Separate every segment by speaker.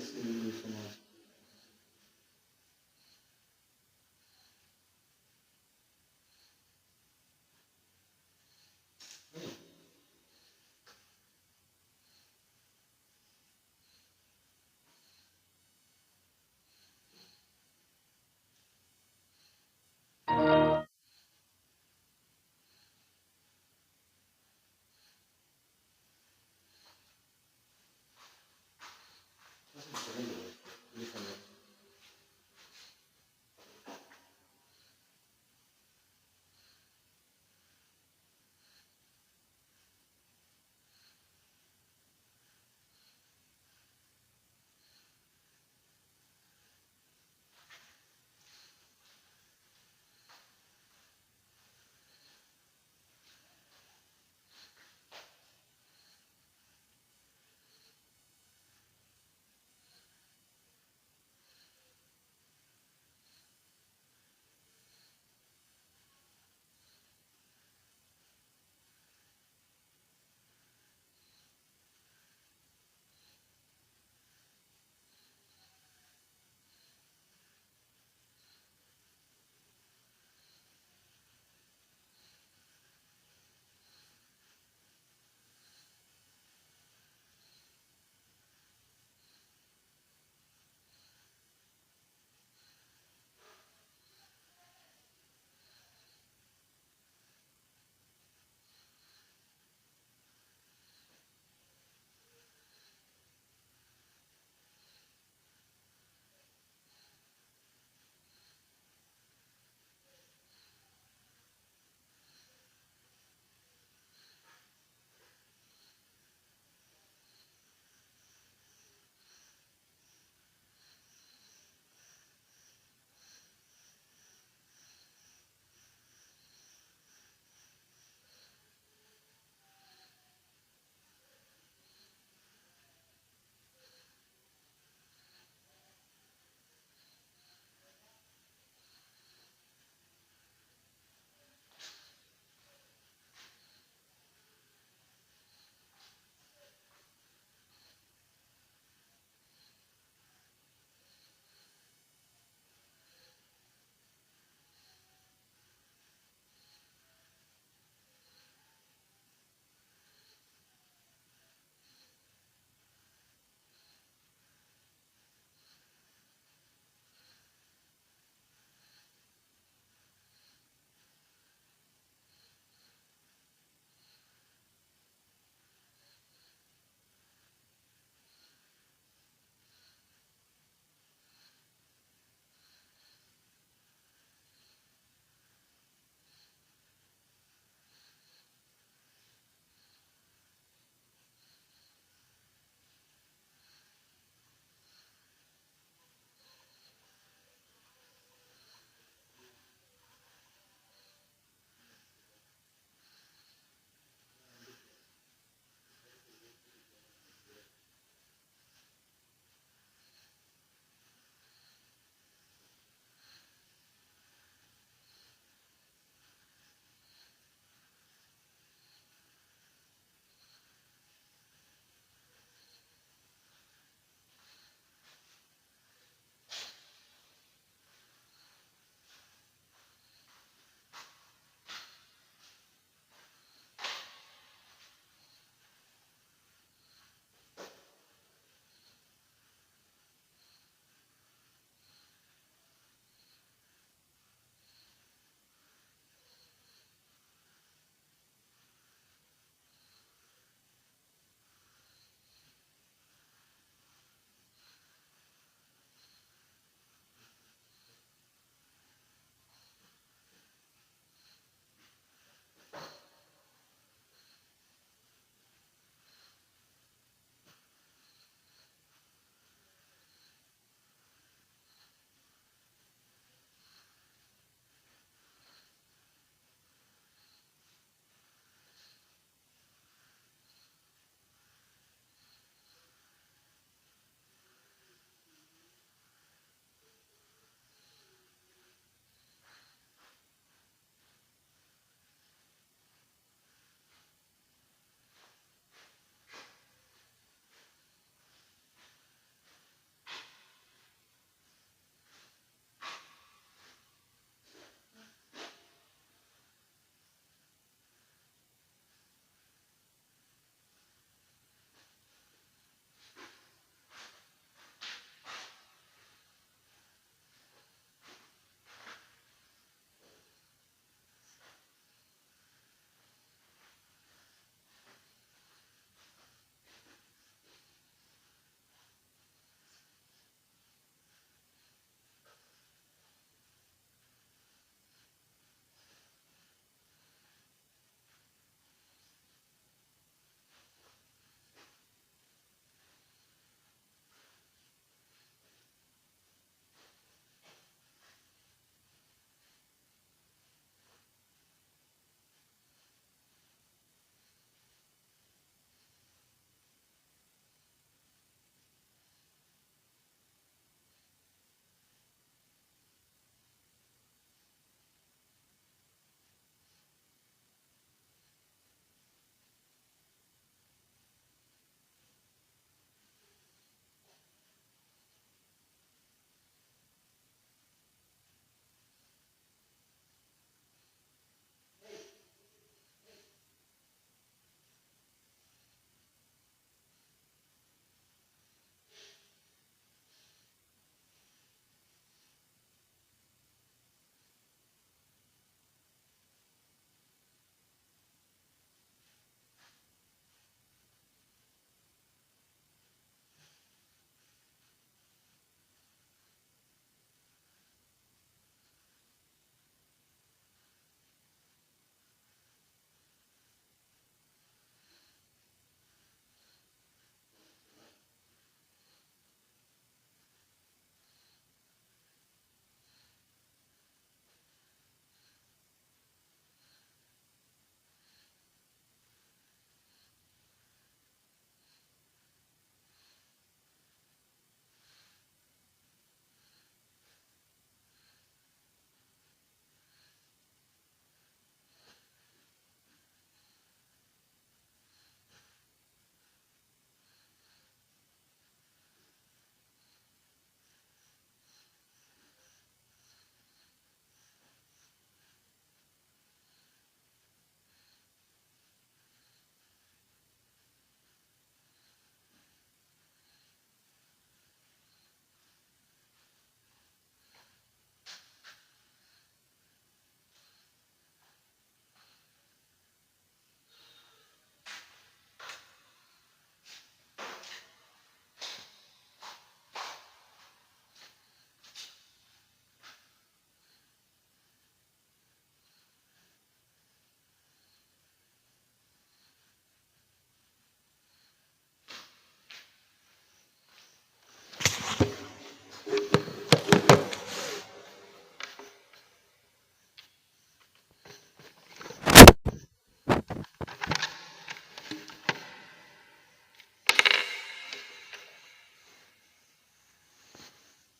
Speaker 1: sinirli Samaj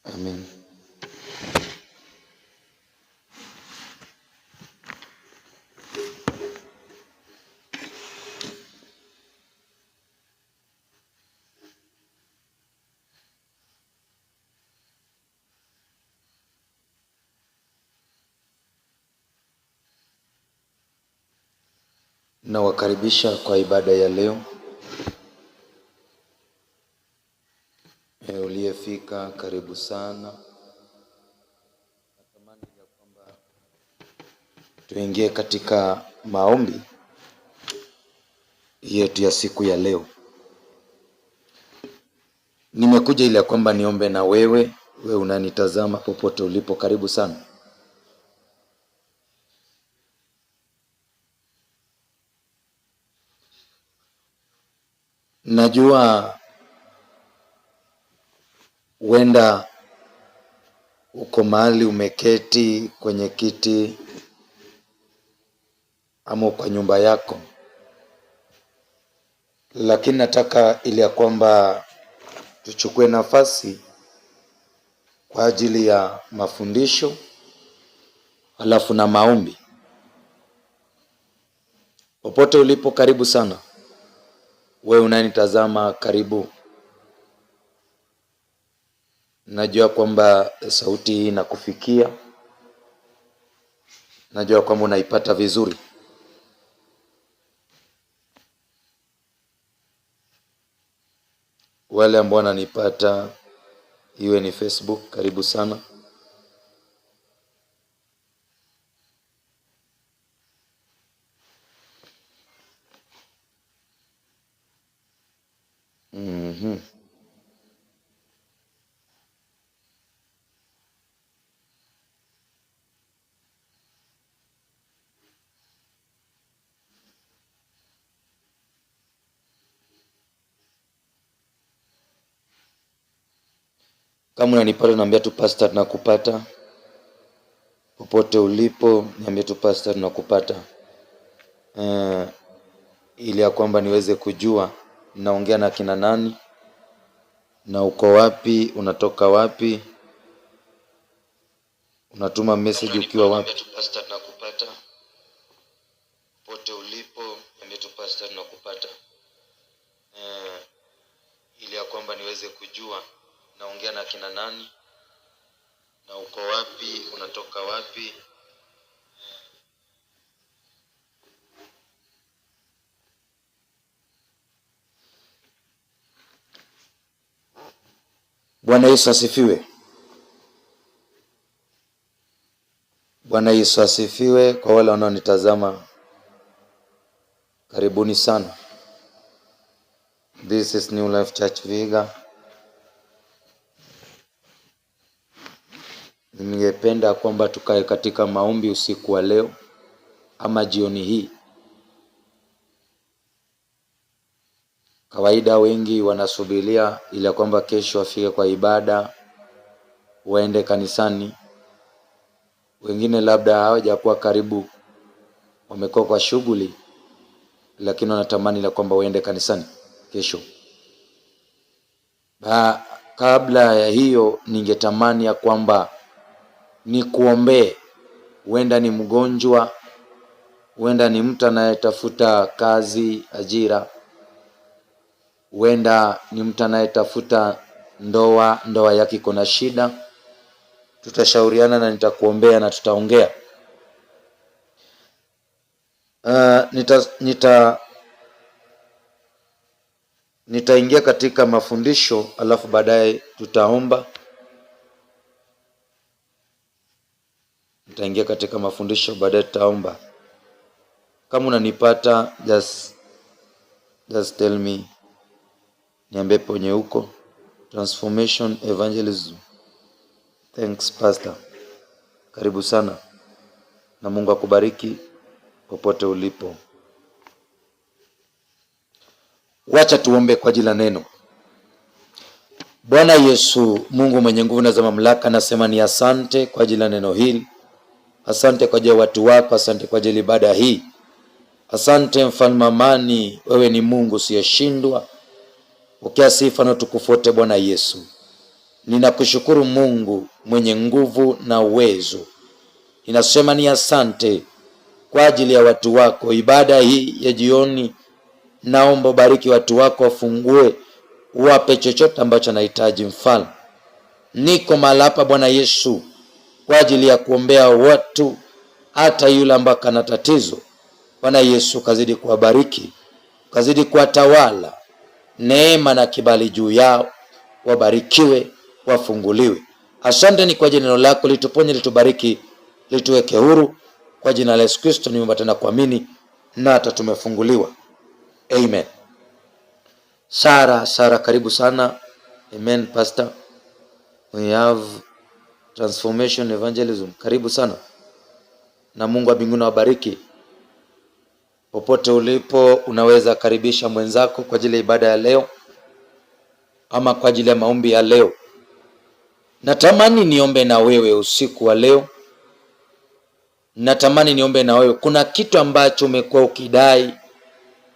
Speaker 1: Amen. Nawakaribisha kwa ibada ya leo. Uliyefika karibu sana. Natamani ya kwamba tuingie katika maombi yetu ya siku ya leo. Nimekuja ili ya kwamba niombe na wewe unanitazama popote ulipo, karibu sana. Najua huenda uko mahali umeketi kwenye kiti ama kwa nyumba yako, lakini nataka ili ya kwamba tuchukue nafasi kwa ajili ya mafundisho alafu na maombi. Popote ulipo, karibu sana. Wewe unanitazama, karibu. Najua kwamba sauti hii inakufikia. Najua kwamba unaipata vizuri. Wale ambao wananipata iwe ni Facebook, karibu sana. Kama unanipata niambia tu pastor, tunakupata. Popote ulipo niambia tu pastor, tunakupata. Ili ya kwamba niweze kujua naongea na kina nani na uko wapi, unatoka wapi, unatuma message ukiwa wapi. Pastor, tunakupata. Popote ulipo niambia tu pastor, tunakupata. Ili ya kwamba niweze kujua naongea na kina nani na uko wapi, unatoka wapi. Bwana Yesu asifiwe. Bwana Yesu asifiwe. Kwa wale wanaonitazama, karibuni sana. This is New Life Church Vihiga. Ningependa kwamba tukae katika maombi usiku wa leo ama jioni hii. Kawaida wengi wanasubiria ili kwamba kesho wafike kwa ibada, waende kanisani. Wengine labda hawajakuwa karibu, wamekuwa kwa shughuli, lakini wanatamani la kwamba waende kanisani kesho. Kabla ya hiyo, ningetamani ya kwamba nikuombee. Huenda ni mgonjwa, huenda ni mtu anayetafuta kazi, ajira, huenda ni mtu anayetafuta ndoa yake iko na shida. Tutashauriana na nitakuombea na tutaongea. Nitaingia katika mafundisho alafu baadaye tutaomba. Nitaingia katika mafundisho baadaye tutaomba. Kama unanipata just tell me. Niambie ponye huko. Transformation Evangelism. Thanks pastor. Karibu sana. Na Mungu akubariki popote ulipo. Wacha tuombe kwa ajili ya neno. Bwana Yesu, Mungu mwenye nguvu na za mamlaka, nasema ni asante kwa ajili ya neno hili. Asante kwa ajili ya watu wako, asante kwa ajili ya ibada hii. Asante mfalme amani, wewe ni Mungu usiyeshindwa. Pokea sifa na utukufu wote Bwana Yesu. Ninakushukuru Mungu mwenye nguvu na uwezo. Ninasema ni asante kwa ajili ya watu wako. Ibada hii ya jioni, naomba bariki watu wako, wafungue, wape chochote ambacho anahitaji. Mfalme, niko mahali hapa Bwana Yesu kwa ajili ya kuombea watu, hata yule ambaye ana tatizo. Bwana Yesu, kazidi kuwabariki, kazidi kuwatawala, neema na kibali juu yao, wabarikiwe, wafunguliwe. Asante ni kwa ajili neno lako, lituponye, litubariki, lituweke huru. Kwa jina la Yesu Kristo nimeomba tena kuamini, na hata tumefunguliwa. Amen. Sara, karibu sana. Amen, Pastor. We have transformation evangelism. Karibu sana. Na Mungu wa mbinguni awabariki. Popote ulipo, unaweza karibisha mwenzako kwa ajili ya ibada ya leo ama kwa ajili ya maombi ya leo. Natamani niombe na wewe usiku wa leo. Natamani niombe na wewe. Kuna kitu ambacho umekuwa ukidai,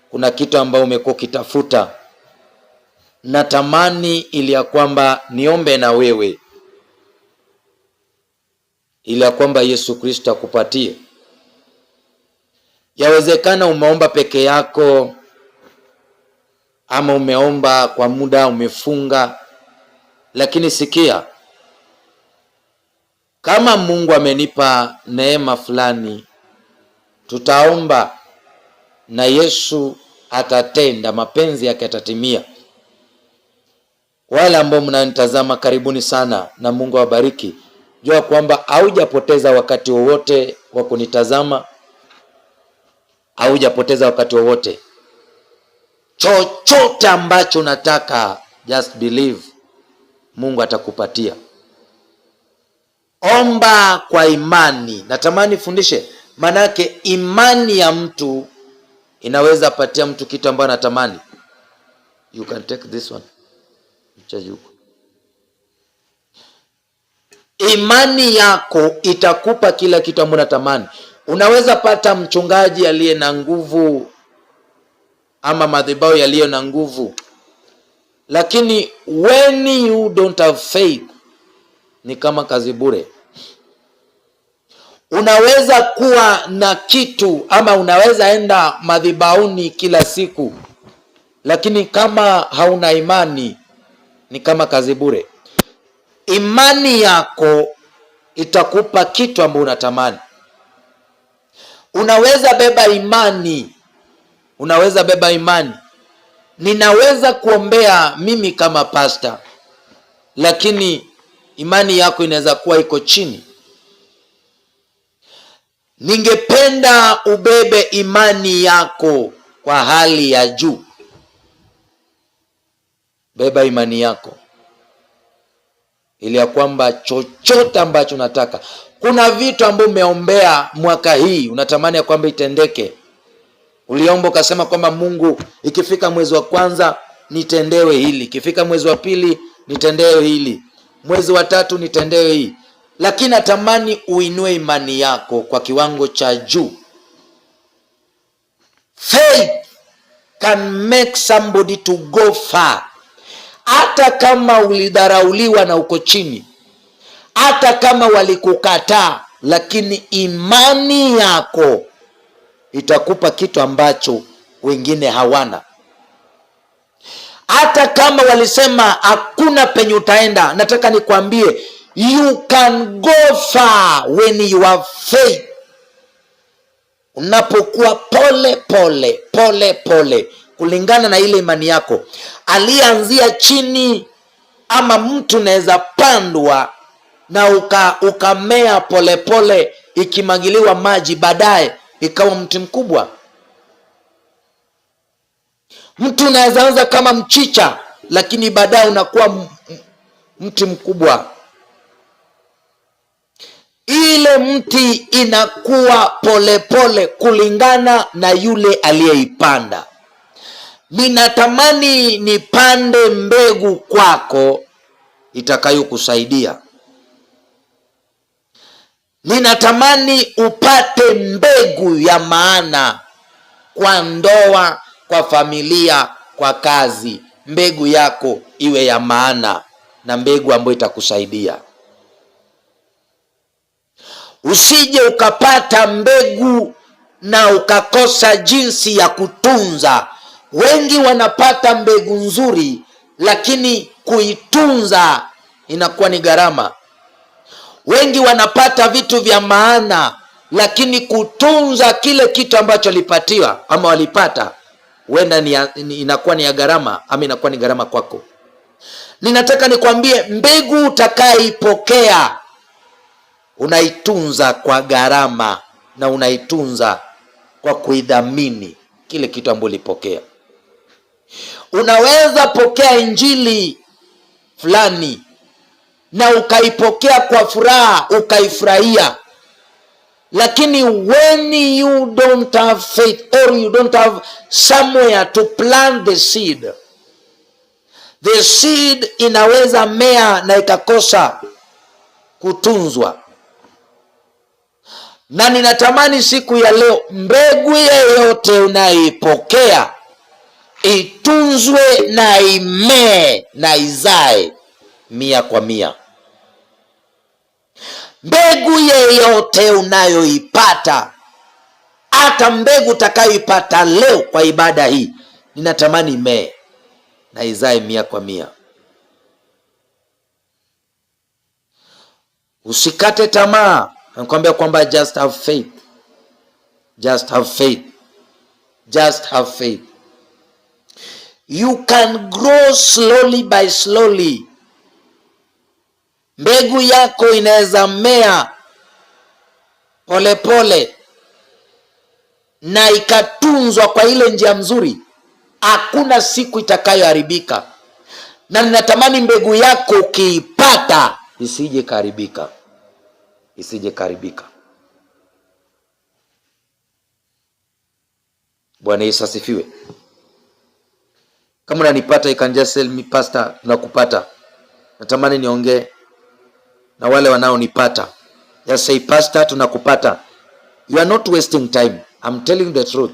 Speaker 1: kuna kitu ambacho umekuwa ukitafuta. Natamani ili ya kwamba niombe na wewe, ili ya kwamba Yesu Kristo akupatie. Yawezekana umeomba peke yako, ama umeomba kwa muda, umefunga. Lakini sikia, kama Mungu amenipa neema fulani, tutaomba na Yesu atatenda, mapenzi yake yatatimia. Wale ambao mnanitazama, karibuni sana na Mungu awabariki. Jua kwamba haujapoteza wakati wowote wa kunitazama, haujapoteza wakati wowote. Chochote ambacho unataka, just believe, Mungu atakupatia. Omba kwa imani. Natamani fundishe, manake imani ya mtu inaweza patia mtu kitu ambacho anatamani. You can take this one. Imani yako itakupa kila kitu ambacho unatamani. Unaweza pata mchungaji aliye na nguvu ama madhabahu yaliyo na nguvu, lakini when you don't have faith, ni kama kazi bure. Unaweza kuwa na kitu ama unaweza enda madhabahuni kila siku, lakini kama hauna imani, ni kama kazi bure. Imani yako itakupa kitu ambacho unatamani. Unaweza beba imani. Ninaweza kuombea mimi kama pastor, lakini imani yako inaweza kuwa iko chini. Ningependa ubebe imani yako kwa hali ya juu. Beba imani yako ili ya kwamba chochote ambacho unataka. Kuna vitu ambavyo umeombea mwaka hii, unatamani ya kwamba itendeke. Uliomba ukasema kwamba Mungu, ikifika mwezi wa kwanza nitendewe hili, ikifika mwezi wa pili nitendewe hili, mwezi wa tatu nitendewe hii. Lakini natamani uinue imani yako kwa kiwango cha juu. Faith can make somebody to go far. Hata kama ulidharauliwa na uko chini, hata kama walikukataa, lakini imani yako itakupa kitu ambacho wengine hawana. Hata kama walisema hakuna penye utaenda, nataka nikwambie, you can go far when you have faith. Unapokuwa pole pole kulingana na ile imani yako. Alianzia chini, ama mtu naweza pandwa na ukamea pole, ikimagiliwa maji, baadaye ikawa mti mkubwa. Mtu unaweza anza kama mchicha, lakini baadaye unakuwa mti mkubwa. Ile mti inakuwa pole kulingana na yule aliyeipanda. Ninatamani nipande mbegu kwako itakayokusaidia. Ninatamani upate mbegu ya maana kwa ndoa, kwa familia, kwa kazi. Mbegu yako iwe ya maana. na mbegu ambayo itakusaidia. Usije ukapata mbegu na ukakosa jinsi ya kutunza. Wengi wanapata mbegu nzuri, lakini kuitunza inakuwa ni gharama. Wengi wanapata vitu vya maana, lakini kutunza kile kitu ambacho walipatiwa ama walipata huenda inakuwa ni ya gharama, ama inakuwa ni gharama kwako. Ninataka nikwambie, mbegu utakayoipokea unaitunza kwa gharama, na unaitunza kwa kuidhamini kile kitu ambacho ulipokea. Unaweza pokea injili fulani na ukaipokea kwa furaha, ukaifurahia, lakini when you don't have faith or you don't have somewhere to plant the seed inaweza mea na ikakosa kutunzwa. Na ninatamani siku ya leo, mbegu yeyote unaipokea itunzwe na imee na izae 100%. Mbegu yeyote unayoipata, hata mbegu utakayoipata leo kwa ibada hii, ninatamani imee na izae 100%. Usikate tamaa. Nakwambia kwamba just have faith. Just have faith. Just have faith. You can grow slowly by slowly. Mbegu yako inaweza mea polepole na ikatunzwa kwa ile njia mzuri, hakuna siku itakayoharibika. Na ninatamani mbegu yako ukiipata isije karibika. Isije karibika. Bwana Yesu asifiwe. Kama unanipata, you can just tell me, pastor, tunakupata. Natamani niongee na wale wanaonipata. Just say, pastor, tunakupata. You are not wasting time. I'm telling the truth.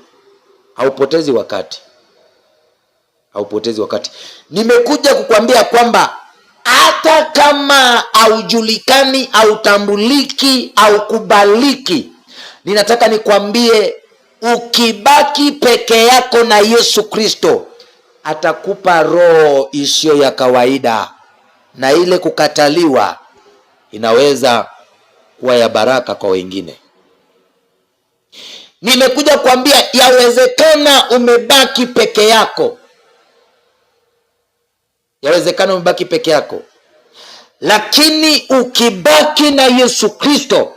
Speaker 1: Haupotezi wakati. Haupotezi wakati. Nimekuja kukwambia kwamba hata kama haujulikani, hautambuliki, haukubaliki, ninataka nikwambie, ukibaki peke yako na Yesu Kristo, atakupa roho isiyo ya kawaida, na ile kukataliwa inaweza kuwa ya baraka kwa wengine. Nimekuja kuambia, yawezekana umebaki peke yako. Yawezekana umebaki peke yako, lakini ukibaki na Yesu Kristo,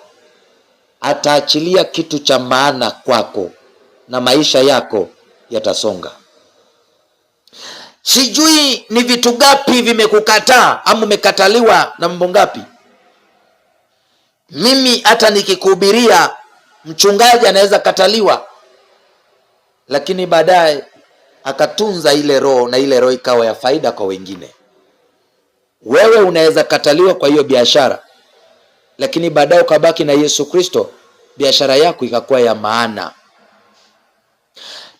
Speaker 1: ataachilia kitu cha maana kwako na maisha yako yatasonga. Sijui ni vitu gapi vimekukataa ama umekataliwa na mambo ngapi. Mimi hata nikikuhubiria, mchungaji anaweza kataliwa, lakini baadaye akatunza ile roho, na ile roho ikawa ya faida kwa wengine. Wewe unaweza kataliwa kwa hiyo biashara, lakini baadaye ukabaki na Yesu Kristo, biashara yako ikakuwa ya maana.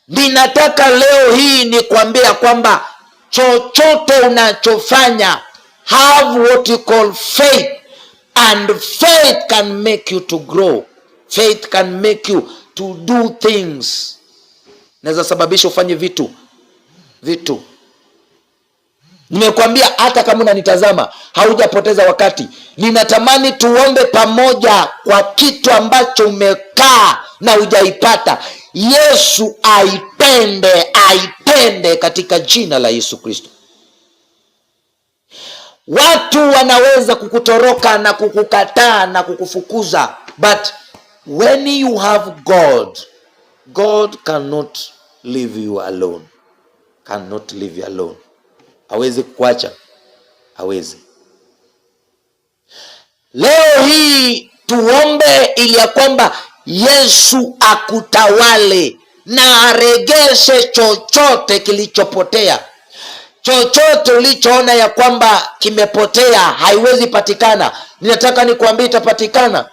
Speaker 1: Ninataka leo hii nikwambia kwamba chochote unachofanya, have what you call faith, and faith can make you to grow. Faith can make you to do things. Naweza sababisha ufanye vitu. Nimekwambia, hata kama unanitazama haujapoteza wakati. Ninatamani tuombe pamoja kwa kitu ambacho umekaa na hujaipata. Yesu aitende katika jina la Yesu Kristo. Watu wanaweza kukutoroka na kukukataa na kukufukuza, but when you have God, God cannot leave you alone. Cannot leave you alone. Hawezi kukuacha. Hawezi. Leo hii tuombe ili ya kwamba Yesu akutawale na aregeshe chochote kilichopotea. Chochote ulichoona ya kwamba kimepotea, haiwezi patikana, ninataka nikuambie itapatikana.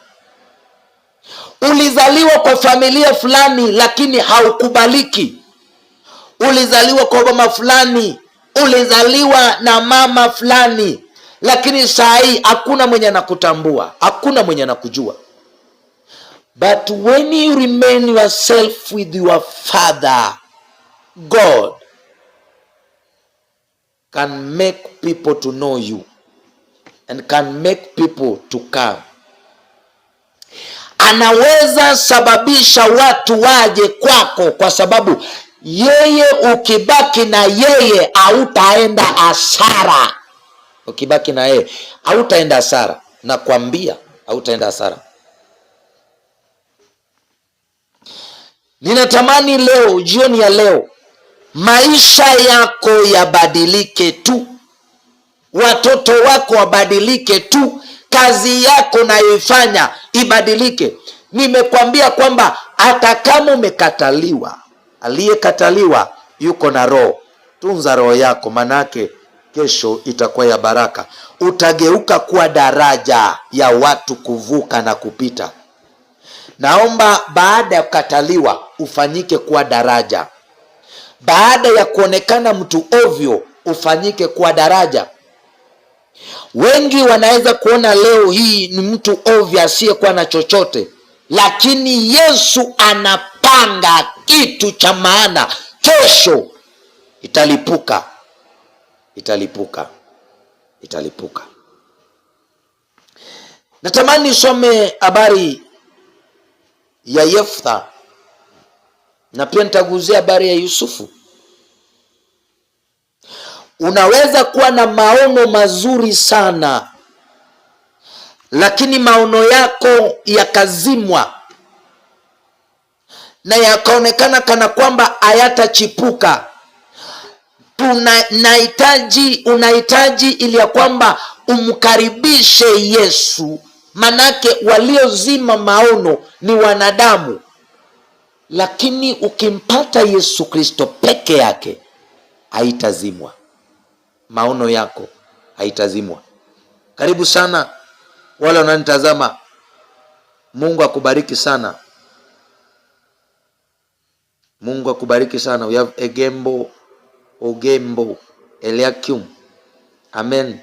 Speaker 1: Ulizaliwa kwa familia fulani lakini haukubaliki. Ulizaliwa kwa mama fulani, ulizaliwa na mama fulani, lakini saa hii hakuna mwenye anakutambua, hakuna mwenye anakujua. But when you remain yourself with your Father, God can make people to know you and can make people to come. Anaweza sababisha watu waje kwako, kwa sababu yeye, ukibaki na yeye hautaenda hasara. Ukibaki na yeye hautaenda hasara, nakwambia hautaenda hasara. Ninatamani leo, jioni ya leo, maisha yako yabadilike tu, watoto wako wabadilike tu, kazi yako nayoifanya ibadilike. Nimekwambia kwamba hata kama umekataliwa, aliyekataliwa yuko na roho. Tunza roho yako, manake kesho itakuwa ya baraka. Utageuka kuwa daraja ya watu kuvuka na kupita. Naomba baada ya kukataliwa ufanyike kuwa daraja. Baada ya kuonekana mtu ovyo ufanyike kuwa daraja. Wengi wanaweza kuona leo hii ni mtu ovyo asiyekuwa na chochote, lakini Yesu anapanga kitu cha maana. Kesho italipuka, italipuka, italipuka. Natamani nisome habari ya Yeftha, na pia nitaguzia habari ya Yusufu. Unaweza kuwa na maono mazuri sana, lakini maono yako yakazimwa na yakaonekana kana kwamba hayatachipuka. Unahitaji ili ya kwamba umkaribishe Yesu, manake waliozima maono ni wanadamu, lakini ukimpata Yesu Kristo peke yake haitazimwa. Maono yako haitazimwa. Karibu sana wale wananitazama. Mungu akubariki sana. Mungu akubariki sana. We have Ogembo Eliakim. Amen.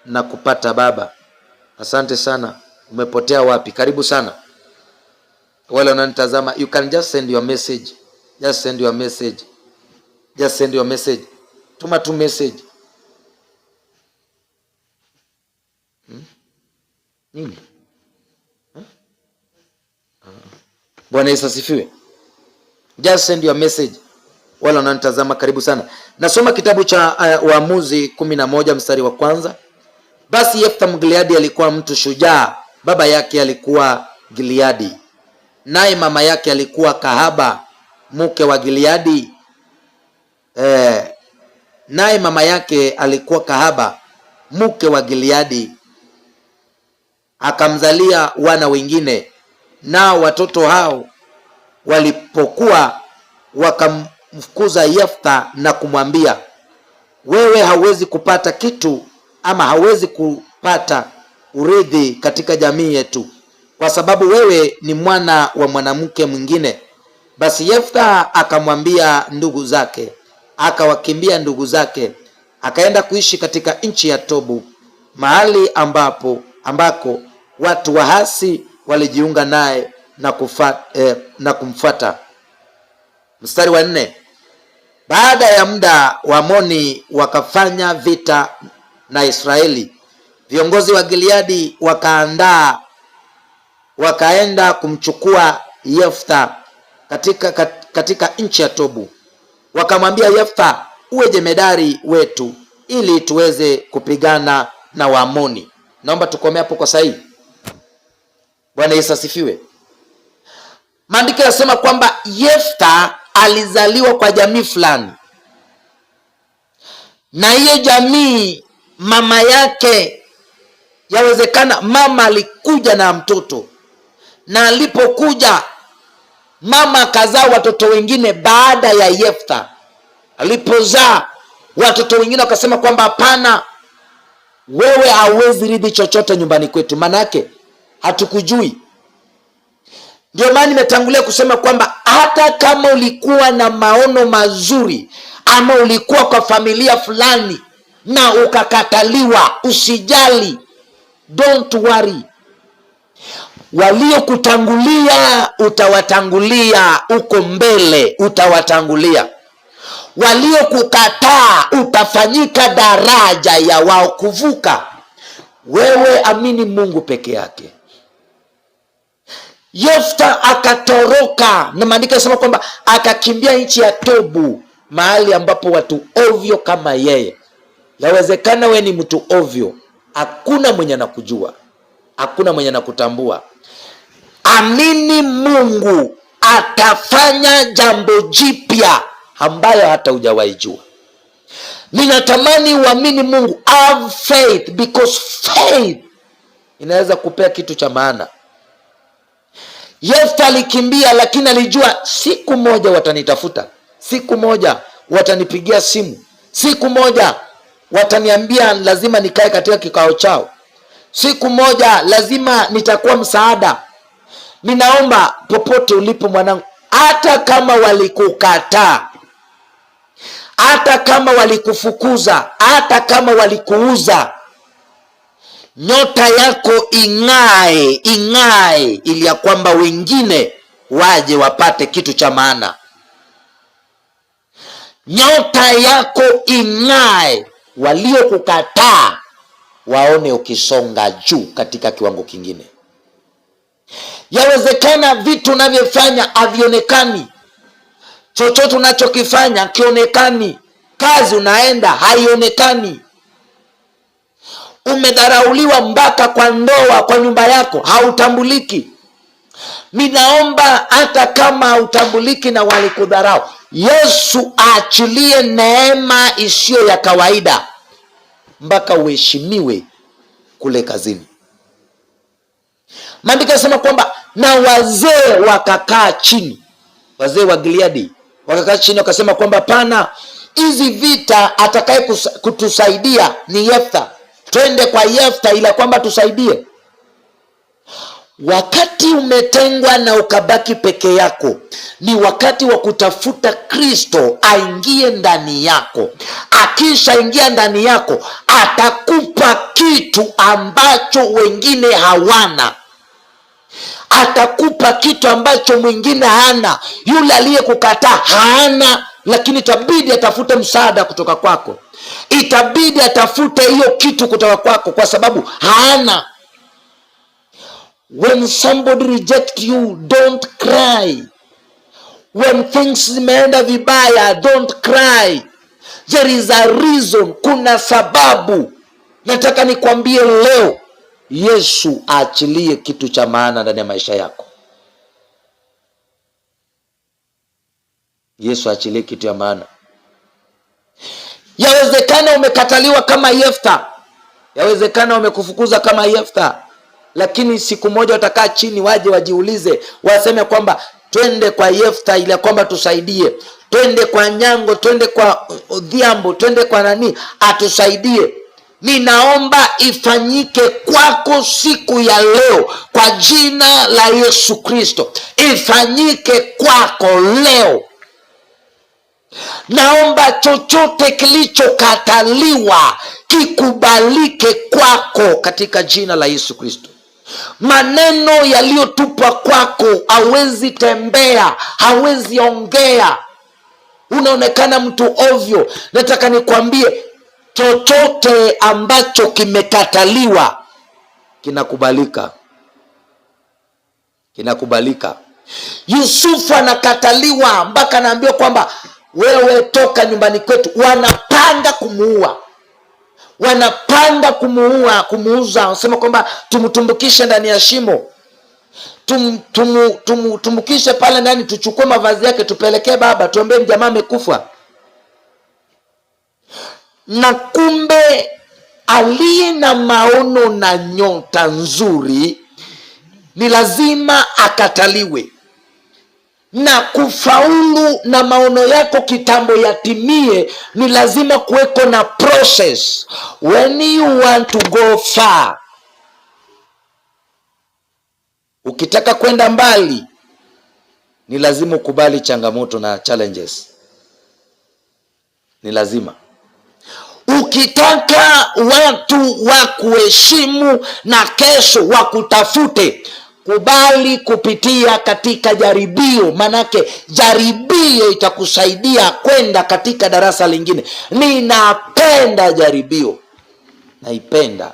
Speaker 1: Na kupata baba. Asante sana. Umepotea wapi? Karibu sana. Wale wananitazama, you can just send your message. Just send your message. Just send your message. Tuma tu message. Nini? Bwana Yesu asifiwe. Just send your message. Wala wananitazama, karibu sana. Nasoma kitabu cha Waamuzi 11 mstari wa kwanza. Basi Yeftha Mgileadi alikuwa mtu shujaa. Baba yake alikuwa Gileadi, naye mama yake alikuwa kahaba, mke wa Gileadi. Naye mama yake alikuwa kahaba, mke wa Gileadi, akamzalia wana wengine. Nao watoto hao walipokuwa, wakamfukuza Yeftha na kumwambia, wewe hauwezi kupata kitu, ama hauwezi kupata urithi katika jamii yetu, kwa sababu wewe ni mwana wa mwanamke mwingine. Basi Yeftha akamwambia ndugu zake, akawakimbia ndugu zake, akaenda kuishi katika nchi ya Tobu, mahali ambako watu wahasi walijiunga naye na kumfuata. Mstari wa 4. Baada ya muda, Waamoni wakafanya vita na Israeli. Viongozi wa Gileadi wakaenda kumchukua Yeftha katika nchi ya Tobu. Wakamwambia Yeftha, uwe jemedari wetu ili tuweze kupigana na Waamoni. Naomba tukomee hapo kwa sahihi. Bwana Yesu asifiwe. Maandiko yanasema kwamba Yeftha alizaliwa kwa jamii fulani, na hiyo jamii mama yake, yawezekana mama alikuja na mtoto, na alipokuja mama akazaa watoto wengine baada ya Yeftha. Alipozaa watoto wengine wakasema kwamba hapana, wewe hauwezi rithi chochote nyumbani kwetu, manake hatukujui. Ndio maana nimetangulia kusema kwamba hata kama ulikuwa na maono mazuri, ama ulikuwa kwa familia fulani
Speaker 2: na ukakataliwa, usijali, don't worry. Waliokutangulia utawatangulia, uko mbele utawatangulia. Waliokukataa utafanyika daraja ya wao kuvuka. Wewe amini Mungu peke yake. Yefta akatoroka, na maandiko yanasema kwamba akakimbia nchi ya Tobu, mahali ambapo watu ovyo kama yeye. Yawezekana we ni mtu ovyo, hakuna mwenye anakujua, hakuna mwenye anakutambua. Amini Mungu atafanya jambo jipya ambayo hata hujawahi jua. Ninatamani uamini Mungu. Have faith, because faith inaweza kupea kitu cha maana. Yefta alikimbia, lakini alijua siku moja watanitafuta, siku moja watanipigia simu, siku moja wataniambia lazima nikae katika kikao chao, siku moja lazima nitakuwa msaada. Ninaomba popote ulipo mwanangu, hata kama walikukataa, hata kama walikufukuza, hata kama walikuuza, nyota yako ing'ae, ing'ae, ili ya kwamba wengine waje wapate kitu cha maana. Nyota yako ing'ae, waliokukataa waone ukisonga juu katika kiwango kingine. Yawezekana vitu unavyofanya havionekani, chochote unachokifanya kionekani, kazi unaenda haionekani, umedharauliwa mpaka kwa ndoa, kwa nyumba yako hautambuliki. Ninaomba hata kama hautambuliki na walikudharau, Yesu aachilie neema isiyo ya kawaida mpaka uheshimiwe kule kazini. Maandiko yanasema kwamba na wazee wakakaa chini, wazee wa Gileadi wakakaa chini, wakasema kwamba pana, hizi vita atakaye kutusaidia ni Yefta. Twende kwa Yefta ila kwamba tusaidie. Wakati umetengwa na ukabaki peke yako, ni wakati wa kutafuta Kristo aingie ndani yako. Akisha ingia ndani yako, atakupa kitu ambacho wengine hawana. Atakupa kitu ambacho mwingine hana. Yule aliyekukataa hana, lakini itabidi atafute msaada kutoka kwako, itabidi atafute hiyo kitu kutoka kwako, kwa sababu hana. When somebody reject you, don't cry. When things zimeenda vibaya, don't cry. There is a reason, kuna sababu. Nataka nikwambie leo, Yesu aachilie kitu cha maana ndani ya maisha yako. Yesu aachilie kitu ya maana. Yawezekana umekataliwa kama Yefta, yawezekana umekufukuza kama Yefta, lakini siku moja watakaa chini, waje wajiulize, waseme kwamba twende kwa Yefta ili kwamba tusaidie, twende kwa Nyango, twende kwa Odhiambo, twende kwa nani atusaidie. Ninaomba ifanyike kwako siku ya leo kwa jina la Yesu Kristo. Ifanyike kwako leo. Naomba chochote kilichokataliwa kikubalike kwako katika jina la Yesu Kristo. Maneno yaliyotupwa kwako, hawezi tembea, hawezi ongea, unaonekana mtu ovyo. Nataka nikwambie, chochote ambacho kimekataliwa kinakubalika, kinakubalika. Yusufu anakataliwa mpaka anaambiwa kwamba wewe toka nyumbani kwetu. Wanapanga kumuua, wanapanga kumuua, kumuuza. Wanasema kwamba tumtumbukishe ndani ya shimo, tumbukishe pale ndani, tuchukue mavazi yake tupelekee baba, tuombee jamaa amekufa. Na kumbe aliye na maono na nyota nzuri ni lazima akataliwe. Na kufaulu na maono yako kitambo yatimie, ni lazima kuweko na process. When you want to go far, ukitaka kwenda mbali, ni lazima ukubali changamoto na challenges. Ni lazima. Ukitaka watu wa kuheshimu na kesho wakutafute, kubali kupitia katika jaribio, manake jaribio itakusaidia kwenda katika darasa lingine. Ninapenda jaribio, naipenda,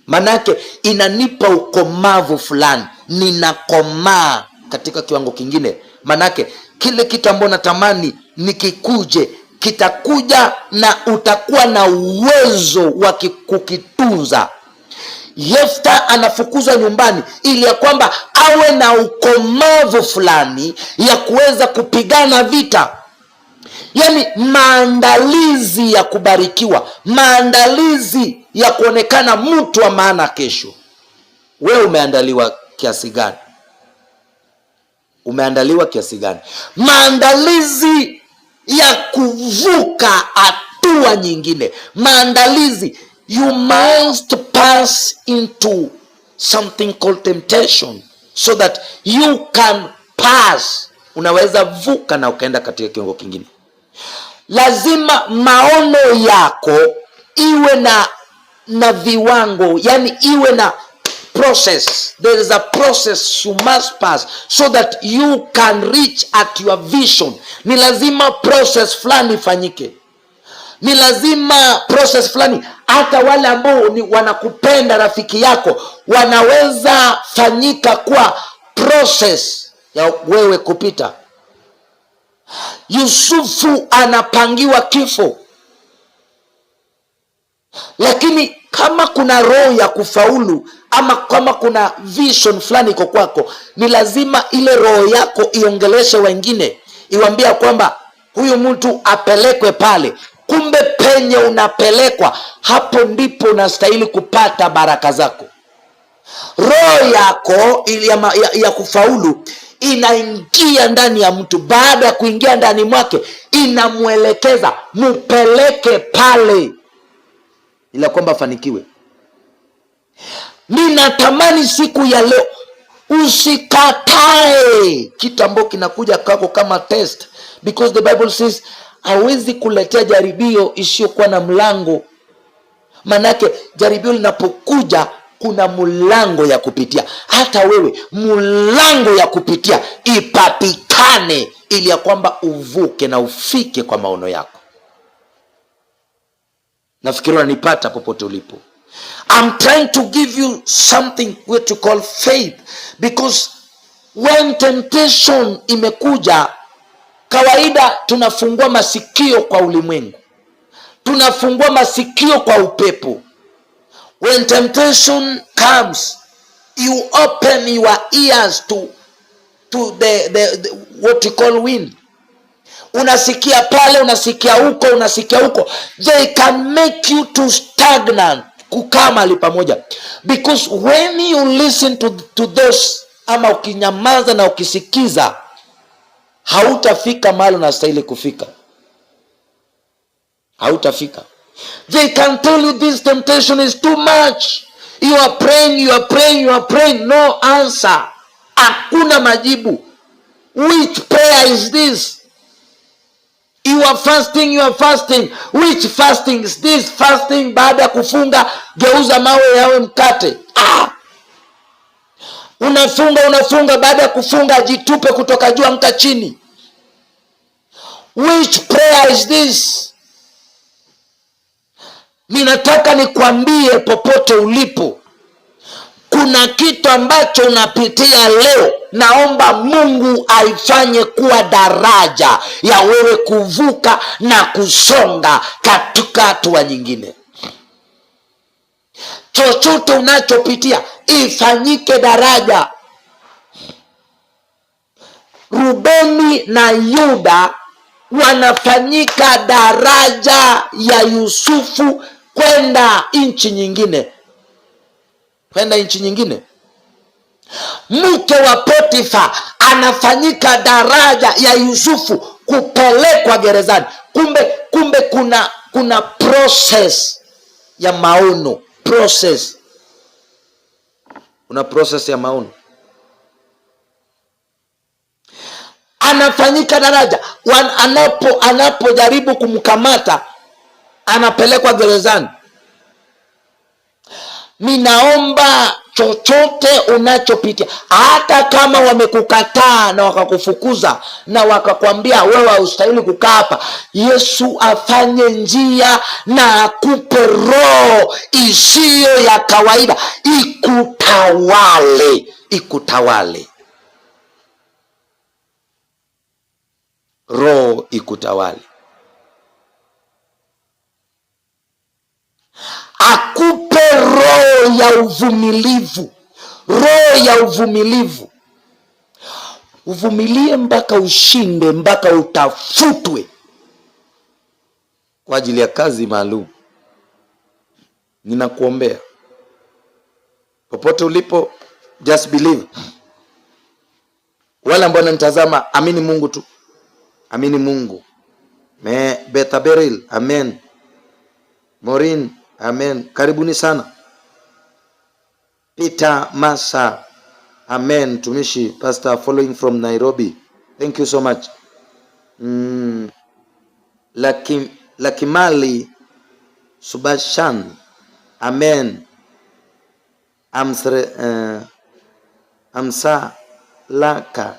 Speaker 2: manake inanipa ukomavu fulani, ninakomaa katika kiwango kingine. Manake kile kitu ambacho natamani nikikuje kitakuja na utakuwa na uwezo wa kukitunza. Yefta anafukuzwa nyumbani ili ya kwamba awe na ukomavu fulani ya kuweza kupigana vita. Yaani maandalizi ya kubarikiwa, maandalizi ya kuonekana mtu wa maana kesho. Wewe umeandaliwa kiasi gani? Umeandaliwa kiasi gani? Maandalizi ya kuvuka hatua nyingine, maandalizi. You must pass into something called temptation so that you can pass. Unaweza vuka na ukaenda katika kiwango kingine. Lazima maono yako iwe na viwango, yani iwe na process. There is a process you must pass so that you can reach at your vision. Ni lazima process fulani ifanyike. Ni lazima process fulani. Hata wale ambao wanakupenda, rafiki yako, wanaweza fanyika kwa process ya wewe kupita. Yusufu anapangiwa kifo, lakini kama kuna roho ya kufaulu ama kama kuna vision fulani iko kwako, ni lazima ile roho yako iongeleshe wengine, iwaambia kwamba huyu mtu apelekwe pale. Kumbe penye unapelekwa, hapo ndipo unastahili kupata baraka zako. Roho yako ili ya kufaulu inaingia ndani ya mtu. Baada ya kuingia ndani mwake, inamwelekeza mupeleke pale ila kwamba afanikiwe. Ninatamani siku ya leo usikatae kitu ambacho kinakuja kwako kama test, because the Bible says hawezi kuletea jaribio isiyokuwa na mlango. Manake jaribio linapokuja kuna mlango ya kupitia. Hata wewe mlango ya kupitia ipatikane ili ya kwamba uvuke na ufike kwa maono yako. Nafikiri unanipata popote ulipo. I'm trying to give you something what you call faith, because when temptation imekuja, kawaida tunafungua masikio kwa ulimwengu, tunafungua masikio kwa upepo. When temptation comes, you open your ears to the what you call wind. Unasikia pale, unasikia huko, unasikia huko. They can make you to stagnant, kukaa mahali pamoja. Because when you listen to those, ama ukinyamaza na ukisikiza, hautafika mahali unastahili kufika. Hautafika. They can tell you this temptation is too much. You are praying, you are praying, you are praying. No answer. Hakuna majibu. Which prayer is this? You are fasting, you are fasting. Which fasting is this? Fasting baada ya kufunga, geuza mawe yawe mkate. Unafunga baada ya kufunga, jitupe kutoka juu anka chini. Which prayer is this? Ninataka nikwambie popote ulipo, kuna kitu ambacho unapitia leo. Naomba Mungu aifanye kuwa daraja ya wewe kuvuka na kusonga katika hatua nyingine. Chochote unachopitia ifanyike daraja. Rubeni na Yuda wanafanyika daraja ya Yusufu kwenda nchi nyingine. Kwenda nchi nyingine. Mke wa Potifa anafanyika daraja ya Yusufu kupelekwa gerezani. Kumbe kuna process ya maono. Process. Una process ya maono. Anafanyika daraja. Anapojaribu kumkamata, anapelekwa gerezani. Ninaomba chochote unachopitia, hata kama wamekukataa na wakakufukuza na wakakwambia wewe haustahili kukaa hapa, Yesu afanye njia na akupe roho isiyo ya kawaida, ikutawale, roho ikutawale, akupe roho ya uvumilivu, roho ya uvumilivu. Uvumilie mpaka ushinde, mpaka utafutwe kwa ajili ya kazi maalum. Ninakuombea popote ulipo, just believe. Wala ambao nitazama, amini Mungu tu, amini Mungu. Beta Beril, amen. Morin, amen. Karibuni sana. Peter Masa, amen. Tumishi pastor following from Nairobi, thank you so much. Lakimali Subashan, amen. Amsa Laka,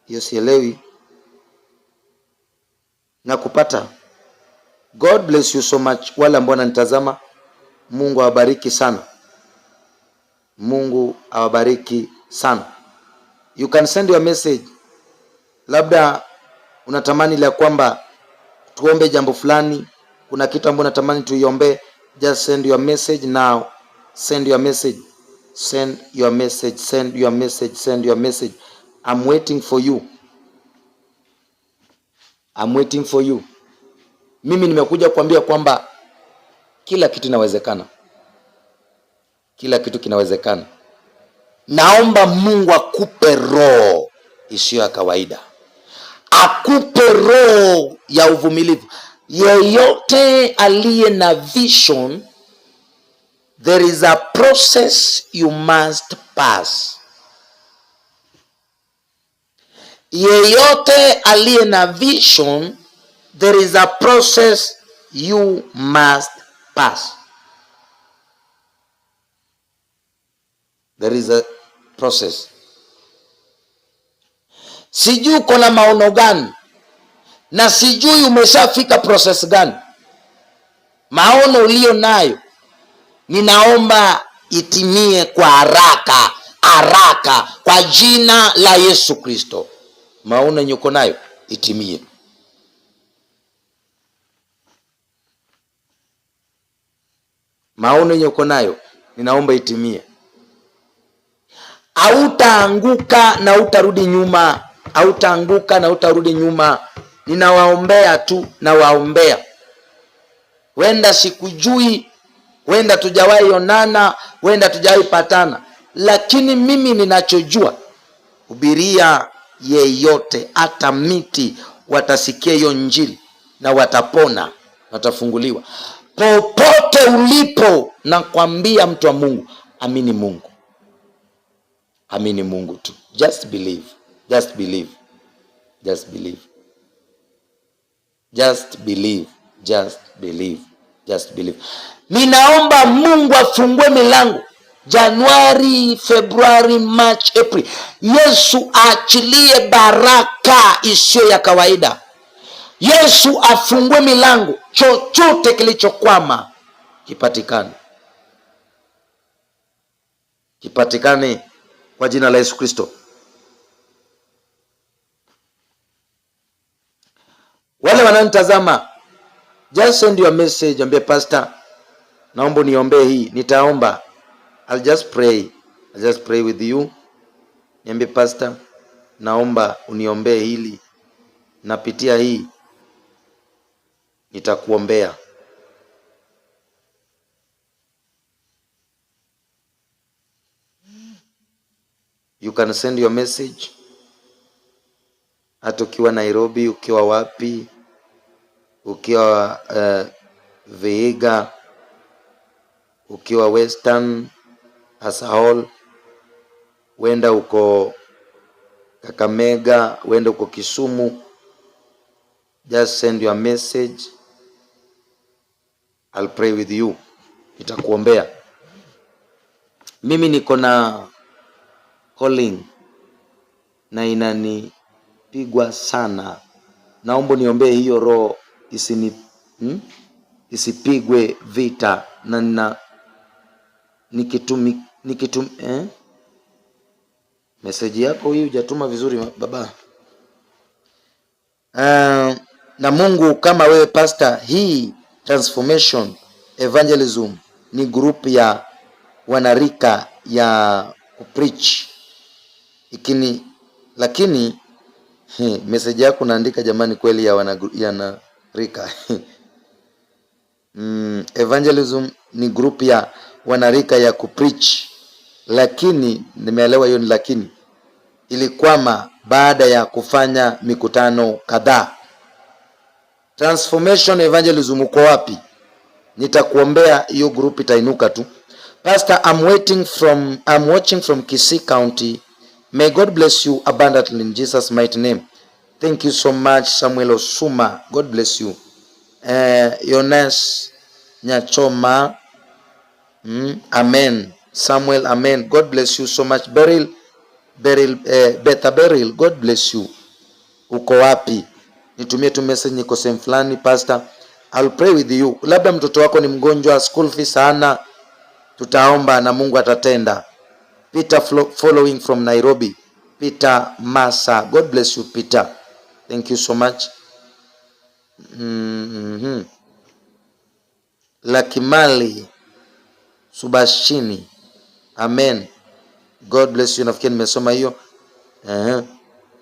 Speaker 2: hiyo sielewi na kupata. God bless you so much. Wala ambao wananitazama, Mungu awabariki sana. Mungu awabariki sana. You can send your message. Labda unatamani la kwamba tuombe jambo fulani, kuna kitu ambacho unatamani tuiombe, just send your message now. Send your message. Send your message. Send your message. Send your message. I'm waiting for you. I'm waiting for you. Mimi nimekuja kuambia kwamba kila kitu inawezekana. Kila kitu kinawezekana. Naomba Mungu akupe roho isiyo ya kawaida, akupe roho ya uvumilivu. Yeyote aliye na vision, there is a process you must pass. Yeyote aliye na vision, there is a process you must pass. There is a process. Sijui uko na maono gani, na sijui umeshafika process gani. Maono ulio nayo, ninaomba itimie kwa haraka kwa jina la Yesu Kristo. Maono yenye uko nayo itimie. Maono yenye uko nayo ninaomba itimie. Hautaanguka na utarudi nyuma. Hautaanguka na utarudi nyuma. Ninawaombea tu, nawaombea. Wenda sikujui, wenda tujawahi onana, wenda tujawahi patana, lakini mimi ninachojua, hubiria yeyote, hata miti watasikia hiyo Injili na watapona, watafunguliwa. Popote ulipo, nakwambia mtu wa Mungu, amini Mungu. Amini Mungu tu. Just believe. Just believe. Just believe. Just believe. Just believe. Just believe. Ninaomba Mungu afungue milango Januari, Februari, March, April. Yesu aachilie baraka isiyo ya kawaida. Yesu afungue milango, chochote kilichokwama kipatikane. Kipatikane kwa jina la Yesu Kristo. Wale wananitazama, just send your message, ambie pastor, naomba niombe hii. Nitaomba. I'll just pray. I'll just pray with you. Niambie pastor, naomba uniombee hili. Napitia hii. Nitakuombea. You can send your message. Hata ukiwa Nairobi, ukiwa wapi, ukiwa Vihiga, ukiwa Western, Asahol, wenda uko Kakamega, wenda uko Kisumu, just send your message. I'll pray with you. Nitakuombea. Mimi niko na calling na inanipigwa sana. Naomba niombee hiyo roho isipigwe vita na message yako hii hujatuma vizuri baba. Na Mungu kama wewe pastor, hii Transformation Evangelism ni group ya wanarika ya kupreach lakini message yako naandika jamani kweli ya wanarika Evangelism ni group ya wanarika ya kupreach, lakini nimeelewa hiyo ni lakini ilikwama baada ya kufanya mikutano kadhaa. Transformation Evangelism uko wapi? Nitakuombea hiyo group itainuka tu. Pastor, I'm watching from Kisii County. May God bless you abundantly in Jesus mighty name. Thank you so much Samuel Osuma. God bless you. Yones Nyachoma. Amen. Samuel, amen. God bless you so much. Beryl, Beta Beryl, God bless you. Uko wapi? Nitumie tu message, niko sehemu fulani pastor. I'll pray with you. Labda mtoto wako ni mgonjwa, school fees sana, tutaomba na Mungu atatenda. Peter following from Nairobi. Peter Masa. God bless you Peter. Thank you so much. Lakimali Subashini. Amen. God bless you. Nafikiri nimesoma hiyo.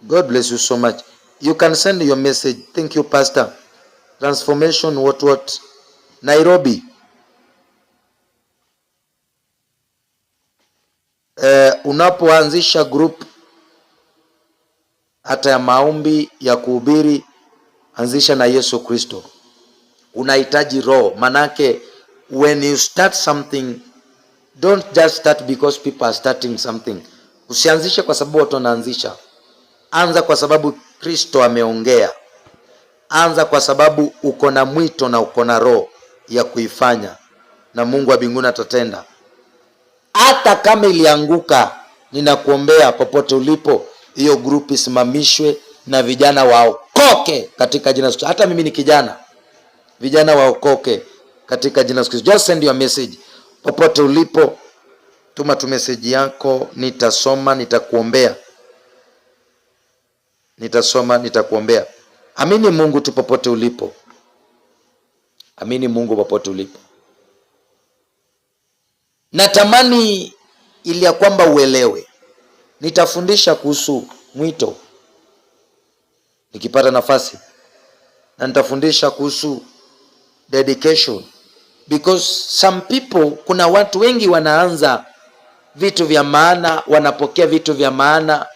Speaker 2: God bless you so much. You can send your message. Thank you pastor. Transformation what Nairobi. Unapoanzisha group hata ya maombi ya kuhubiri, anzisha na Yesu Kristo. Unahitaji roho. Manake when you start something, don't just start because people are starting something. Usianzishe kwa sababu watu wanaanzisha. Anza kwa sababu Kristo ameongea. Anza kwa sababu uko na mwito na uko na roho ya kuifanya, na Mungu wa mbinguni atatenda. Hata kama ilianguka, ninakuombea popote ulipo, hiyo group isimamishwe na vijana waokoke katika jina la Yesu. Hata mimi ni kijana, vijana waokoke katika jina la Yesu. Just send your message popote ulipo, tuma tu message yako, nitasoma, nitakuombea. Nitasoma, nitakuombea. Amini Mungu tu popote ulipo. Amini Mungu popote ulipo. Natamani ili ya kwamba uelewe. Nitafundisha kuhusu mwito nikipata nafasi, na nitafundisha kuhusu dedication, because some people, kuna watu wengi wanaanza vitu vya maana, wanapokea vitu vya maana,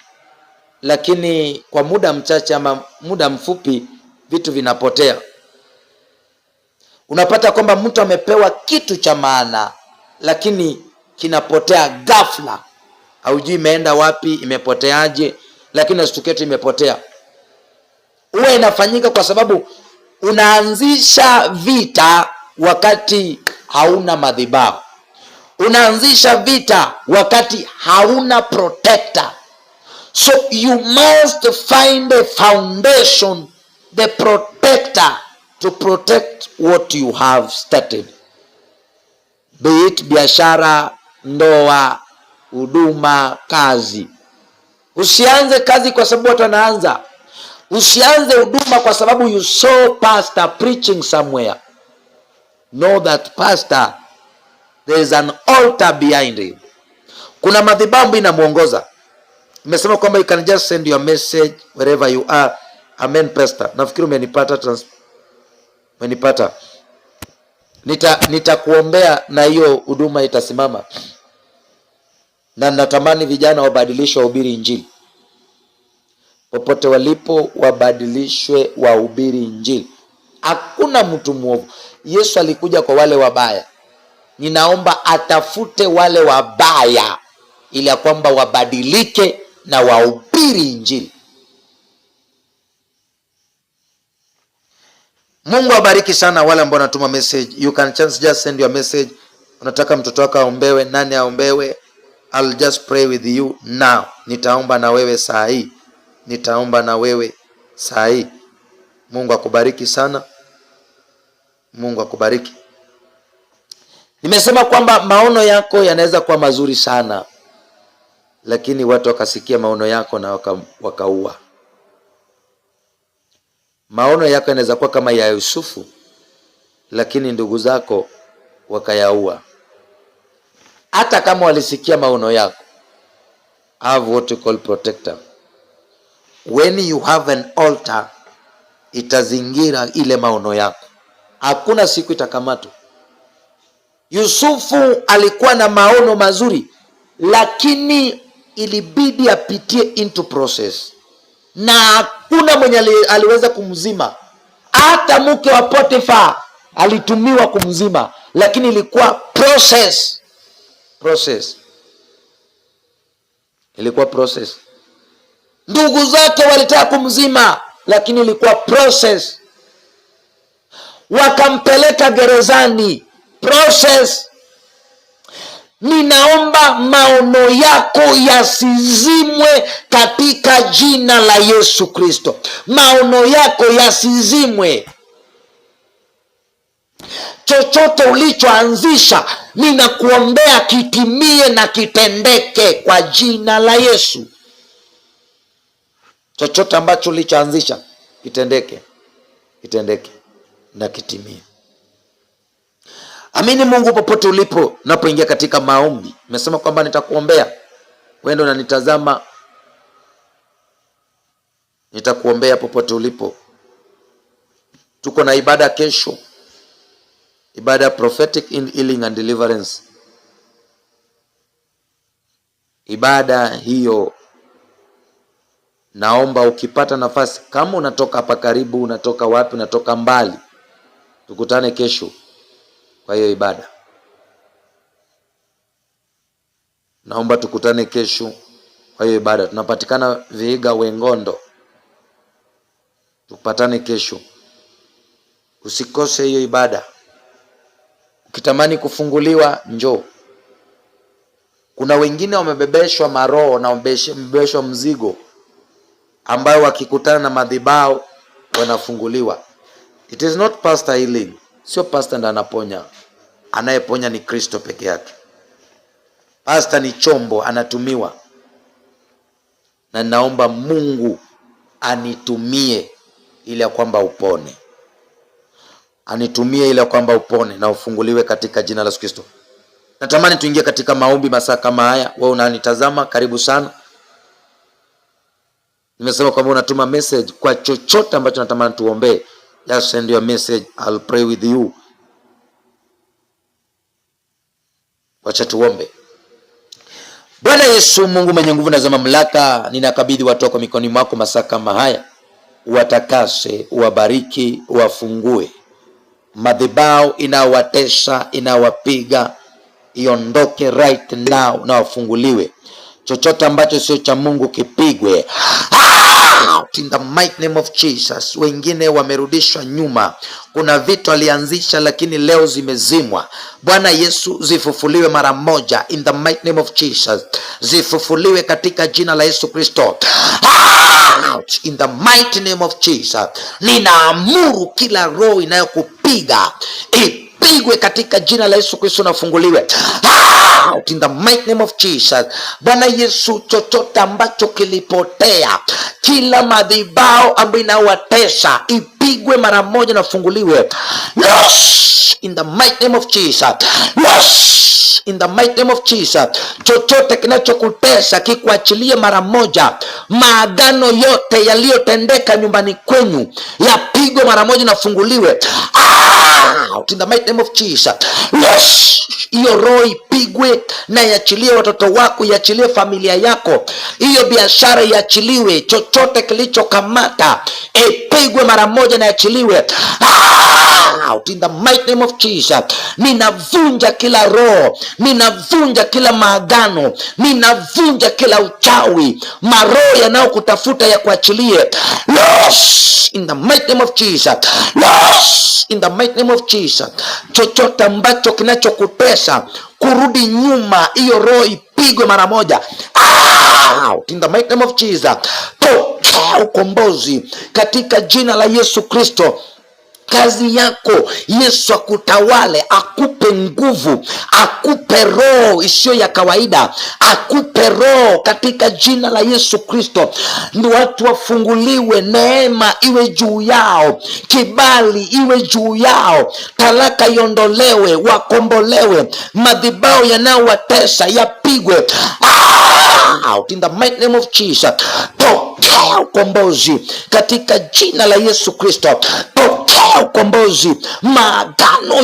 Speaker 2: lakini kwa muda mchache ama muda mfupi vitu vinapotea. Unapata kwamba mtu amepewa kitu cha maana lakini kinapotea ghafla. Haujui imeenda wapi, imepoteaje, lakini usituketu imepotea. Huwa inafanyika kwa sababu unaanzisha vita wakati hauna madhabahu. Unaanzisha vita wakati hauna protector. So you must find a foundation, the protector, to protect what you have started. Be it biashara, ndoa, huduma, kazi. Usianze kazi kwa sababu watu wanaanza. Usianze huduma kwa sababu you saw pastor preaching somewhere. Know that pastor, there is an altar behind him. Kuna madhabahu inamuongoza. Nimesema kwamba you can just send your message wherever you are. Amen pastor. Nafikiri umenipata. Nitakuombea na hiyo huduma itasimama. Na natamani vijana wabadilishwe, wahubiri injili. Popote walipo wabadilishwe, wahubiri injili. Hakuna mtu mwovu. Yesu alikuja kwa wale wabaya. Ninaomba atafute wale wabaya ili ya kwamba wabadilike na wahubiri injili. Mungu awabariki sana wale ambao wanatuma message. You can just send your message. Unataka mtoto wako aombewe, nani aombewe? I'll just pray with you now. Nitaomba na wewe saa hii. Nitaomba na wewe saa hii. Mungu akubariki sana. Mungu akubariki. Nimesema kwamba maono yako yanaweza kuwa mazuri sana, lakini watu wakasikia maono yako na wakaua. Maono yako yanaweza kuwa kama ya Yusufu, lakini ndugu zako wakayaua. Hata kama walisikia maono yako, have what you call protector. When you have an altar, itazingira ile maono yako, hakuna siku itakamatwa. Yusufu alikuwa na maono mazuri, lakini ilibidi apitie into process, na hakuna mwenye aliweza kumzima. Hata mke wa Potifa alitumiwa kumzima, lakini ilikuwa process. Ilikuwa process. Ndugu zake walitaka kumzima, lakini ilikuwa process. Wakampeleka gerezani, process. Ninaomba maono yako yasizimwe katika jina la Yesu Kristo. Maono yako yasizimwe. Chochote ulichoanzisha, ninakuombea kitimie na kitendeke kwa jina la Yesu. Chochote ambacho ulichoanzisha, kitendeke na kitimie. Amini Mungu popote ulipo, unapoingia katika maombi. Nimesema kwamba nitakuombea. Wewe ndio unanitazama. Nitakuombea popote ulipo. Tuko na ibada kesho. Ibada prophetic in healing and deliverance. Ibada hiyo, naomba ukipata nafasi, kama unatoka hapa karibu, unatoka wapi, unatoka mbali, tukutane kesho kwa hiyo ibada. Naomba tukutane kesho kwa hiyo ibada. Tunapatikana Vihiga Wengondo. Tupatane kesho. Usikose hiyo ibada. Ukitamani kufunguliwa, njoo. Kuna wengine wamebebeshwa maroho na wamebebeshwa mzigo, ambayo wakikutana na madhabahu wanafunguliwa. It is not pastor healing. Sio pastor ndiye anaponya. Anayeponya ni Kristo peke yake. Pastor ni chombo, anatumiwa. Na naomba Mungu anitumie ili ya kwamba upone. Anitumie ili ya kwamba upone na ufunguliwe katika jina la Yesu Kristo. Natamani tuingie katika maombi masaa kama haya. Wewe unanitazama, karibu sana. Nimesema kwamba unatuma message kwa chochote ambacho natamani tuombe. Just send your message, I'll pray with you. Wacha tuombe. Bwana Yesu, Mungu mwenye nguvu na mamlaka, ninakabidhi watu wako mikononi mwako masaa kama haya. Uwatakase, uwabariki, uwafungue. Madhabahu inawatesa, inawapiga, iondoke right now na wafunguliwe. Chochote ambacho sio cha Mungu kipigwe. In the mighty name of Jesus. Wengine wamerudishwa nyuma. Kuna vitu alianzisha lakini leo zimezimwa. Bwana Yesu, zifufuliwe mara moja. In the mighty name of Jesus. Zifufuliwe katika jina la Yesu Kristo. In the mighty name of Jesus. Ninaamuru kila roho inayokupiga ipigwe katika jina la Yesu Kristo na ufunguliwe. In the mighty name of Jesus. Bwana Yesu, chochote ambacho kilipotea, kila madhabahu ambayo inawatesa, ipigwe mara moja na ufunguliwe. Yes! In the mighty name of Jesus. Yes! In the mighty name of Jesus. Chochote kinachokutesa kikuachilie mara moja. Maagano yote yaliyotendeka nyumbani kwenu yapigwe mara moja na ufunguliwe. out in the mighty name of Jesus. Yes, hiyo roho ipigwe na iachilie watoto wako, iachilie familia yako, hiyo biashara iachiliwe, chochote kilichokamata ipigwe mara moja na iachiliwe out in the mighty name of Jesus. Ninavunja kila roho, ninavunja kila maagano, ninavunja kila uchawi, maroho yanayokutafuta ya kuachilie. Yes, in the mighty name of Jesus. Yes, in the mighty name of Jesus. Chochote ambacho kinachokutesa kurudi nyuma, hiyo roho ipigwe mara moja out in the mighty name of Jesus. Pokea ukombozi katika jina la Yesu Kristo. Kazi yako Yesu akutawale, akupe nguvu, akupe roho isiyo ya kawaida, akupe roho katika jina la Yesu Kristo. Ndio watu wafunguliwe, neema iwe juu yao, kibali iwe juu yao, talaka iondolewe, wakombolewe, madhibao yanayowatesa yapigwe out in the mighty name of Jesus. Pokea ukombozi katika jina la Yesu Kristo. Pokea ukombozi. Maagano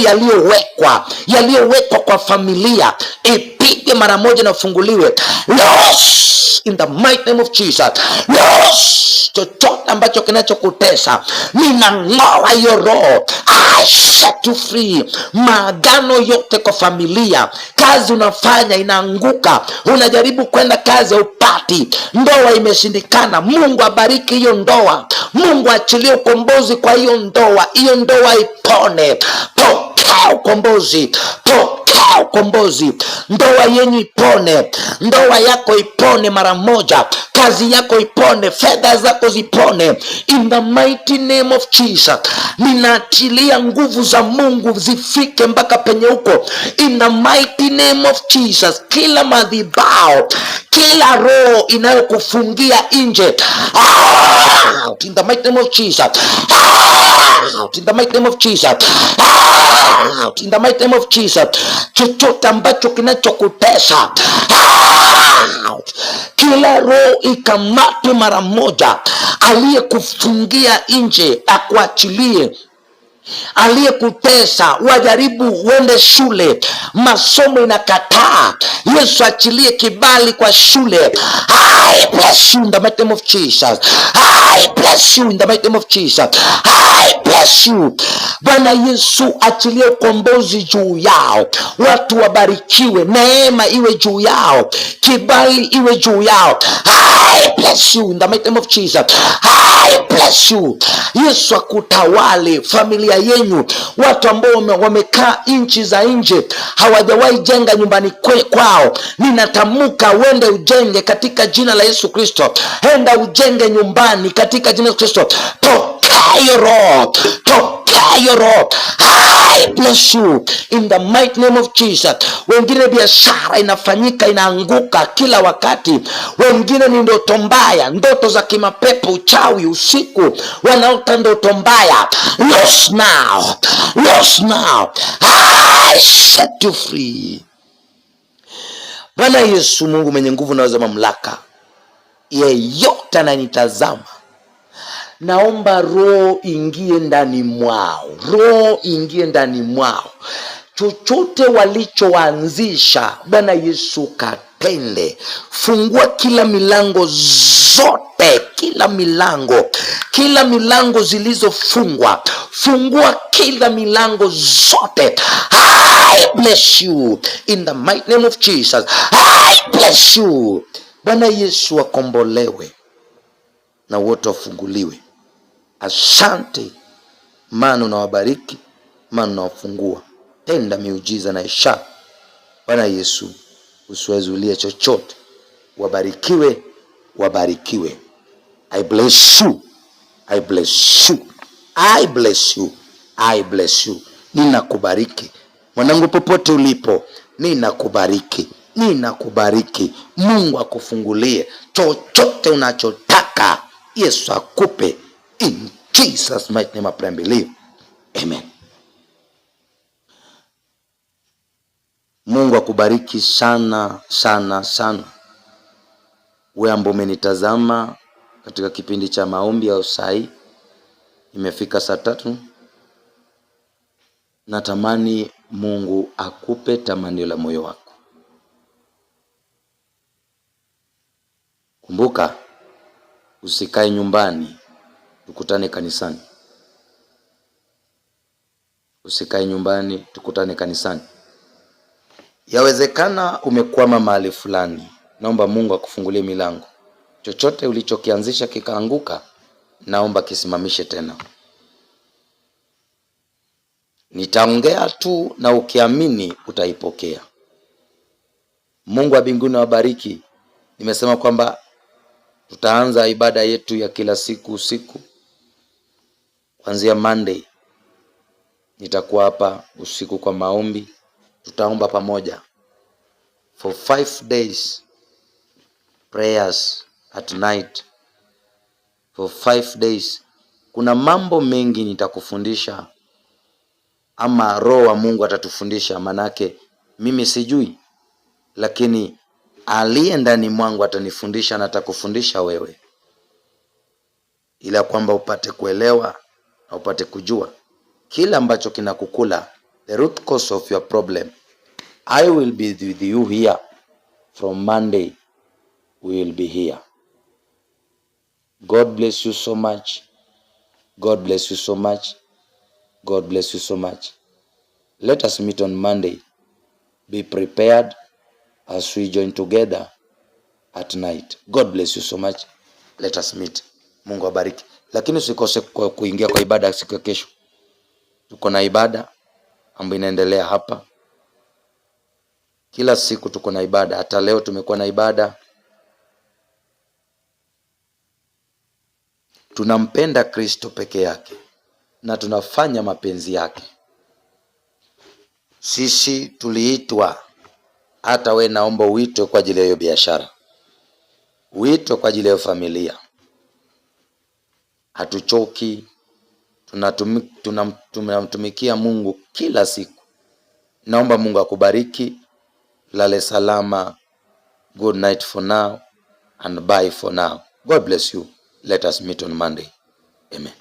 Speaker 2: yaliyowekwa kwa familia ipige mara moja na ufunguliwe. Yes, in the mighty name of Jesus. Yes, chochote ambacho kinachokutesa ninang'oa hiyo roho. I set you free. Maagano yote kwa familia, kazi unafanya inaanguka, unajaribu kwenda kazi upati, ndoa imeshindikana, Mungu abariki hiyo ndoa, Mungu achilie ukombozi kwa hiyo ndoa, hiyo ndoa ipone. Pokea ukombozi, pokea ukombozi. Ndoa yenyu ipone, ndoa yako ipone mara moja, kazi yako ipone, fedha zako zipone in the mighty name of Jesus. Ninaachilia nguvu za Mungu zifike mpaka penye huko in the mighty name of Jesus. Kila madhibao, kila roho inayokufungia nje out in the mighty name of Jesus. Out in the mighty name of Jesus. Out in the mighty name of Jesus. Chochote ambacho kinachokutesa out. Kila roho ikamatwe mara moja. Aliyekufungia nje akuachilie. Aliyekutesa, wajaribu uende shule, masomo inakataa, Yesu achilie kibali kwa shule. I bless you in the mighty name of Jesus. I bless you in the mighty name of Jesus. I bless you. Bwana Yesu achilie ukombozi juu yao, watu wabarikiwe, neema iwe juu yao, kibali iwe juu yao. I bless you in the mighty name of Jesus. I bless you. Yesu akutawale familia yenyu, watu ambao wamekaa nchi za nje, hawajawahi jenga nyumbani kwao, ninatamka uende ujenge katika jina la Yesu Kristo. Enda ujenge nyumbani katika jina la Kristo. Pokea roho, pokea roho. I bless you in the mighty name of Jesus. Wengine biashara inafanyika inaanguka kila wakati, wengine ni ndoto mbaya, ndoto za kimapepo, uchawi, usiku wanaota ndoto mbaya. Loose now, loose now. I set you free. Bwana Yesu, Mungu mwenye nguvu na mamlaka, yeyote ananitazama, naomba roho ingie ndani mwao, roho ingie ndani mwao. Chochote walichoanzisha, Bwana Yesu katende. Fungua kila milango zote, kila milango zilizofungwa, fungua kila milango zote. I bless you in the mighty name of Jesus. I bless you. Bwana Yesu akombolewe na wote wafunguliwe. Asante, maana unawabariki, maana unawafungua. Tenda miujiza na ishara. Bwana Yesu, usiwazuilie chochote. Wabarikiwe, wabarikiwe. I bless you. I bless you. I bless you. I bless you. Ninakubariki. Mwanangu popote ulipo, ninakubariki. Ninakubariki. Mungu akufungulie chochote unachotaka. Yesu akupe. In Jesus' mighty name I pray and believe. Amen. Mungu akubariki sana sana sana. Wewe ambaye umenitazama katika kipindi cha maombi au saa hii, imefika saa 3
Speaker 1: natamani Mungu akupe tamanio la moyo wako. Kumbuka, usikae nyumbani, tukutane kanisani. Usikae nyumbani, tukutane kanisani. Yawezekana umekwama mahali fulani, naomba Mungu akufungulie milango. Chochote ulichokianzisha kikaanguka, naomba kisimamishe tena. Nitaongea tu na ukiamini utaipokea. Mungu wa mbinguni awabariki. Nimesema kwamba tutaanza ibada yetu ya kila siku usiku. Kuanzia Monday nitakuwa hapa usiku kwa maombi. Tutaomba pamoja for 5 days, prayers at night for 5 days. Kuna mambo mengi nitakufundisha, ama Roho wa Mungu atatufundisha, manake mimi sijui, lakini aliye ndani mwangu atanifundisha na atakufundisha wewe, ila kwamba upate kuelewa na upate kujua kila ambacho kinakukula, the root cause of your problem. I will be with you here from Monday. We will be here. God bless you so much. God bless you so much. God bless you so much. Let us meet on Monday. Be prepared as we join together at night. God bless you so much. Let us meet. Mungu abariki. Lakini usikose kuingia kwa ibada siku ya kesho. Tuko na ibada ambayo inaendelea hapa. Kila siku tuko na ibada. Hata leo tumekuwa na ibada. Tunampenda Kristo peke yake na tunafanya mapenzi yake. Sisi tuliitwa, hata we naomba uitwe kwa ajili ya hiyo biashara. Uitwe kwa ajili ya familia. Hatuchoki, tunamtumikia Mungu kila siku. Naomba Mungu akubariki. Lale salama. Good night for now and bye for now. God bless you. Let us meet on Monday. Amen.